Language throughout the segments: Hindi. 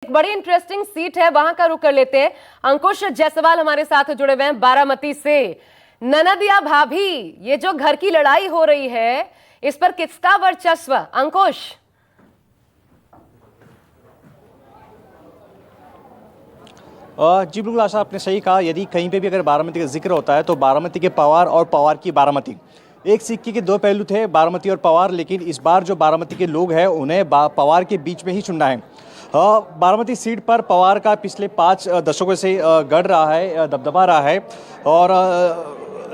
एक बड़ी इंटरेस्टिंग सीट है, वहां का रुख कर लेते हैं। अंकुश जायसवाल हमारे साथ जुड़े हुए हैं बारामती से। ननदिया भाभी, ये जो घर की लड़ाई हो रही है, इस पर किसका वर्चस्व? अंकुश। जी बिल्कुल आशा, आपने सही कहा। यदि कहीं पे भी अगर बारामती का जिक्र होता है तो बारामती के पवार और पवार की बारामती, एक सिक्के के दो पहलू थे, बारामती और पवार। लेकिन इस बार जो बारामती के लोग हैं उन्हें पवार के बीच में ही चुनना है। बारामती सीट पर पवार का पिछले 5 दशकों से गढ़ रहा है, दबदबा रहा है। और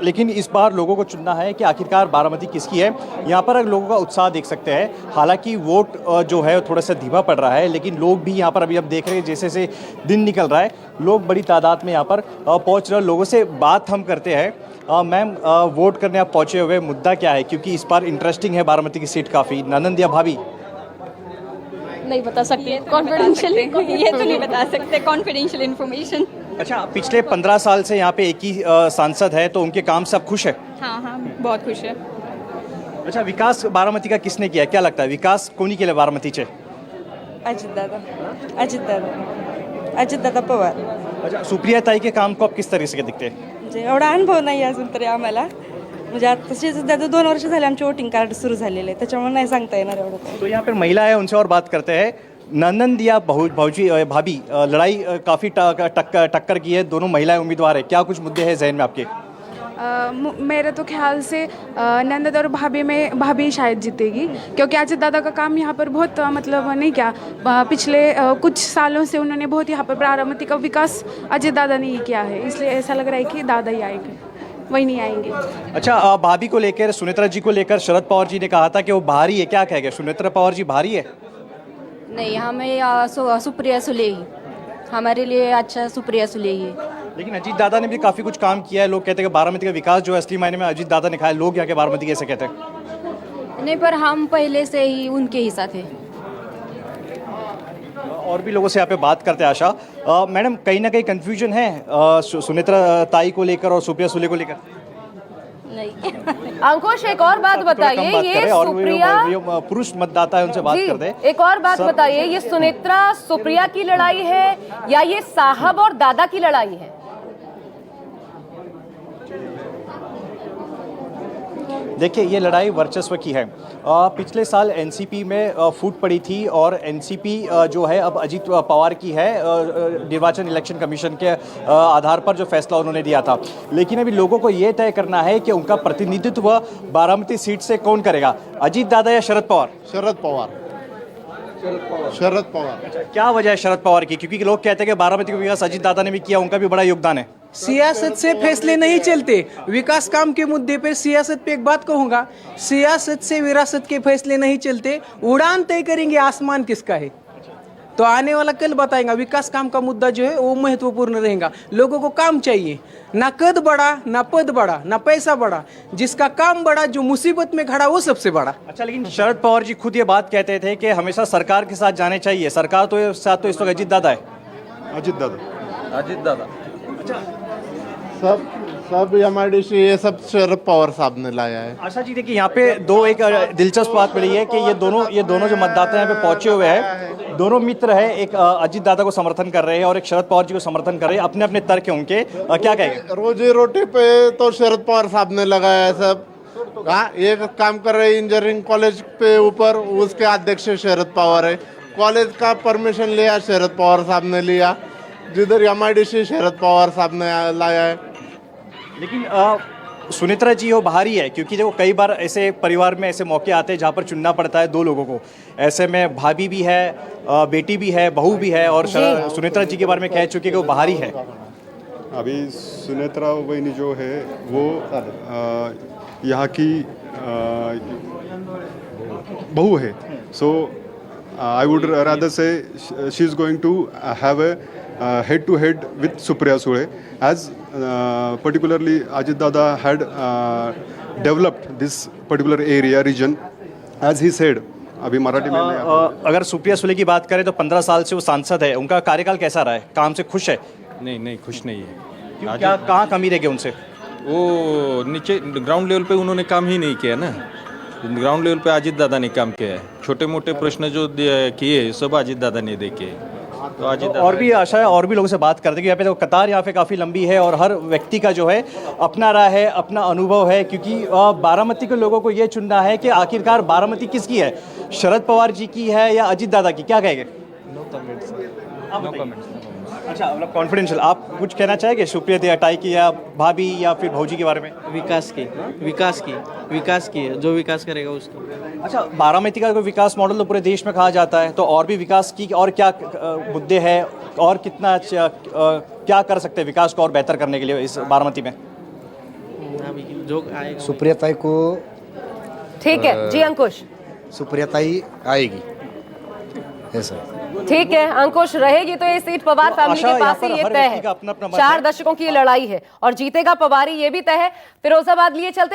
लेकिन इस बार लोगों को चुनना है कि आखिरकार बारामती किसकी है। यहाँ पर लोगों का उत्साह देख सकते हैं। हालांकि वोट जो है थोड़ा सा धीमा पड़ रहा है, लेकिन लोग भी यहाँ पर अभी हम देख रहे हैं जैसे जैसे दिन निकल रहा है, लोग बड़ी तादाद में यहाँ पर पहुँच रहे हैं। लोगों से बात हम करते हैं। मैम, वोट करने आप पहुँचे हुए, मुद्दा क्या है? क्योंकि इस बार इंटरेस्टिंग है बारामती की सीट काफ़ी। ननदिया भाभी नहीं बता सकते, कॉन्फिडेंशियल ये तो नहीं बता सकते, कॉन्फिडेंशियल इन्फॉर्मेशन। अच्छा, पिछले 15 साल से यहाँ पे एक ही सांसद है, तो उनके काम से आप खुश है? हाँ, बहुत खुश है। अच्छा, विकास बारामती का किसने किया, क्या लगता है? विकास कोणी केलं बारामतीचे? अजितदादा पवार. अच्छा, सुप्रिया ताई के काम को आप किस तरह से दिखते हैं? म्हणजे एवढा अनुभव नाही अजून तरी आम्हाला. म्हणजे आता त्याचं 2 वर्ष झाले आमचे वोटिंग कार्ड सुरू झालेले आहे, त्याच्यामुळे नाही सांगता येणार एवढं. तो यहाँ पर महिला है, उनसे और बात करते हैं। ननदिया भाभी, लड़ाई काफ़ी टक्कर की है, दोनों महिलाएं उम्मीदवार है। क्या कुछ मुद्दे हैं जहन में आपके? मेरे तो ख्याल से नंदद और भाभी में भाभी शायद जीतेगी, क्योंकि अजित दादा का काम यहाँ पर बहुत मतलब नहीं क्या, पिछले कुछ सालों से उन्होंने बहुत यहाँ पर बारामती का विकास अजित दादा ने ही किया है, इसलिए ऐसा लग रहा है कि दादा ही आएंगे, वही नहीं आएंगे। अच्छा, भाभी को लेकर, सुनेत्रा जी को लेकर शरद पवार जी ने कहा था कि वो भारी है, क्या कहेंगे? सुनेत्रा पवार जी भारी है? नहीं, हमें सुप्रिया सुले ही, हमारे लिए अच्छा सुप्रिया सुले ही। लेकिन अजीत दादा ने भी काफ़ी कुछ काम किया है। लोग कहते हैं कि बारामती का विकास जो है असली मायने में अजीत दादा ने खाया। लोग यहाँ के बारामती कैसे कहते हैं? नहीं, पर हम पहले से ही उनके ही साथ हैं। और भी लोगों से यहाँ पे बात करते हैं। आशा मैडम, कहीं ना कहीं कंफ्यूजन है सुनेत्रा ताई को लेकर और सुप्रिया सुले को लेकर? नहीं। अंकुश, एक और बात बताइए, ये सुप्रिया पुरुष मतदाता है, उनसे बात करते हैं। एक और बात बताइए, ये सुनेत्रा सुप्रिया की लड़ाई है या ये साहब और दादा की लड़ाई है? देखिए, ये लड़ाई वर्चस्व की है। पिछले साल एनसीपी में फूट पड़ी थी और एनसीपी जो है अब अजीत पवार की है, निर्वाचन इलेक्शन कमीशन के आधार पर जो फैसला उन्होंने दिया था। लेकिन अभी लोगों को ये तय करना है कि उनका प्रतिनिधित्व बारामती सीट से कौन करेगा, अजीत दादा या शरद पवार? शरद पवार। क्या वजह है शरद पवार की? क्योंकि लोग कहते हैं कि बारामती का विकास अजीत दादा ने भी किया, उनका भी बड़ा योगदान है। सियासत से फैसले नहीं चलते, विकास काम के मुद्दे पर सियासत पे एक बात कहूँगा, सियासत से विरासत के फैसले नहीं चलते। उड़ान तय करेंगे आसमान किसका है, तो आने वाला कल बताएगा। विकास काम का मुद्दा जो है वो महत्वपूर्ण रहेगा। लोगों को काम चाहिए, ना कद बड़ा, ना पद बड़ा, ना पैसा बड़ा, जिसका काम बड़ा, जो मुसीबत में खड़ा, वो सबसे बड़ा। अच्छा, लेकिन शरद पवार जी खुद ये बात कहते थे कि हमेशा सरकार के साथ जाने चाहिए। सरकार तो साथ तो इस वक्त अजीत दादा है। अजित दादा। अच्छा, सब MIDC ये सब शरद पवार साहब ने लाया है। आशा जी, देखिए यहाँ पे एक दिलचस्प बात मिली है कि ये दोनों जो मतदाता यहाँ पे पहुंचे हुए हैं, दोनों मित्र है। एक अजीत दादा को समर्थन कर रहे हैं और एक शरद पवार जी को समर्थन कर रहे हैं। अपने अपने तर्क हैं उनके, क्या कहेंगे? रोजी रोटी पे तो शरद पवार साहब ने लगाया है सब। हाँ, एक काम कर रहे हैं इंजीनियरिंग कॉलेज पे ऊपर, उसके अध्यक्ष शरद पवार है। कॉलेज का परमिशन लिया शरद पवार साहब ने लिया, जिधर MIDC शरद पवार साहब ने लाया है। लेकिन सुनेत्रा जी हो भारी है, क्योंकि देखो कई बार ऐसे परिवार में ऐसे मौके आते हैं जहाँ पर चुनना पड़ता है 2 लोगों को। ऐसे में भाभी भी है, बेटी भी है, बहू भी है, और सुनेत्रा जी के बारे में कह चुके कि वो भारी है। अभी सुनेत्रा वहिनी जो है वो यहाँ की बहू है। So I would rather say she is going to have a head to head with Supriya Sule, as particularly Ajit Dada had developed this particular region, as he said. अभी मराठी में अगर सुप्रिया सुले की बात करें तो 15 साल से वो सांसद है, उनका कार्यकाल कैसा रहा है? काम से खुश है? नहीं, खुश नहीं है। क्या, कहाँ कमी रह गई उनसे? वो नीचे ग्राउंड लेवल पे उन्होंने काम ही नहीं किया ना। ग्राउंड लेवल पे अजीत दादा ने काम किया है। छोटे मोटे प्रश्न जो किए सब अजीत दादा ने देखे। तो अजित और भी आशा है, और भी लोगों से बात करते हैं कि यहाँ पे तो कतार यहाँ पे काफ़ी लंबी है और हर व्यक्ति का जो है अपना राय है, अपना अनुभव है, क्योंकि बारामती के लोगों को ये चुनना है कि आखिरकार बारामती किसकी है, शरद पवार जी की है या अजित दादा की, क्या कहेंगे? अच्छा, मतलब कॉन्फिडेंशियल, आप कुछ कहना चाहेंगे सुप्रिया देहटाई की या भाभी या फिर भौजी के बारे में? विकास की जो विकास करेगा उसकी। अच्छा, बारामती का कोई विकास मॉडल तो पूरे देश में कहा जाता है, तो और भी विकास की और क्या मुद्दे हैं और कितना क्या कर सकते हैं विकास को और बेहतर करने के लिए इस बारामती में? अभी जो आएगा सुप्रियाताई को ठीक है जी अंकुश, सुप्रियाताई आएगी ऐसा। ठीक है अंकुश, रहेगी तो ये सीट पवार फैमिली आशा, के यहाँ पास पर ही ये हर तय व्यक्ति है। का अपना-अपना मत 4 है। दशकों की ये लड़ाई है और जीतेगा पवारी, ये भी तय है। फिरोजाबाद लिए चलते